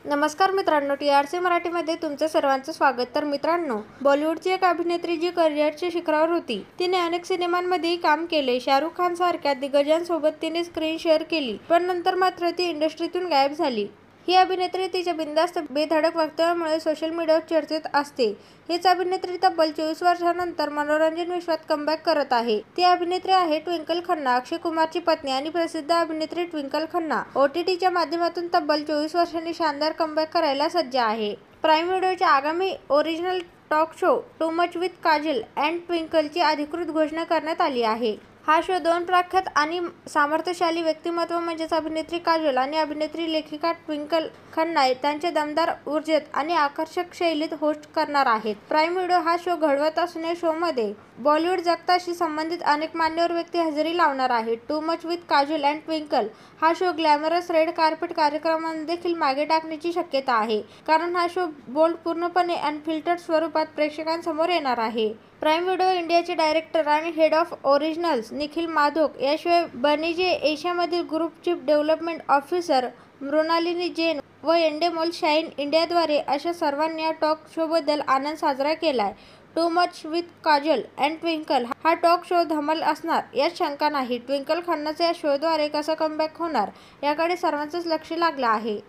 नमस्कार मित्रांनो, TRC मराठीमध्ये तुमचं सर्वांचं स्वागत. तर मित्रांनो, बॉलिवूडची एक अभिनेत्री जी करिअरच्या शिखरावर होती, तिने अनेक सिनेमांमध्येही काम केले. शाहरुख खान सारख्या दिग्गजांसोबत तिने स्क्रीन शेअर केली, पण नंतर मात्र ती इंडस्ट्रीतून गायब झाली. ही अभिनेत्री तिच्या बिनधास्त बेधडक वक्तव्यामुळे सोशल मीडियावर चर्चेत असते. हीच अभिनेत्री तब्बल 24 वर्षांनंतर मनोरंजन विश्वात कमबॅक करत आहे. ती अभिनेत्री आहे ट्विंकल खन्ना, अक्षय कुमारची पत्नी आणि प्रसिद्ध अभिनेत्री ट्विंकल खन्ना OTTच्या माध्यमातून तब्बल 24 वर्षांनी शानदार कमबॅक करायला सज्ज आहे. प्राईम व्हिडिओच्या आगामी original talk show two much with Kajal and ट्विंकलची अधिकृत घोषणा करण्यात आली आहे. हा शो दोन प्रख्यात आणि सामर्थ्यशाली व्यक्तिमत्व म्हणजेच अभिनेत्री काजल आणि अभिनेत्री लेखिका ट्विंकल खन्ना त्यांच्या दमदार ऊर्जेत आणि आकर्षक शैलीत होस्ट करणार आहेत. प्राईम व्हिडिओ हा शो घडवत असून या शोमध्ये बॉलिवूड जगताशी संबंधित अनेक मान्यवर व्यक्ती हजेरी लावणार आहेत. To much with Kajal and twinkle हा शो ग्लॅमरस रेड कार्पेट कार्यक्रमांना देखील मागे टाकण्याची शक्यता आहे, कारण हा शो बोल्ड, पूर्णपणे अनफिल्टर्ड स्वरूपात प्रेक्षकांसमोर येणार आहे. प्राईम व्हिडिओ इंडियाचे डायरेक्टर आणि head of originals Nikhil Madhok, याशिवाय बनीजे एशियामधील group chief development officer Mrinalini Jain व एंडेमोल शाईन इंडियाद्वारे अशा सर्वांनी या टॉक शोबद्दल आनंद साजरा केलाय. To much with Kajal and twinkle हा टॉक शो धमाल असणार यात शंका नाही. ट्विंकल खन्नाचा या शोद्वारे कसा कमबॅक होणार याकडे सर्वांचंच लक्ष लागलं आहे.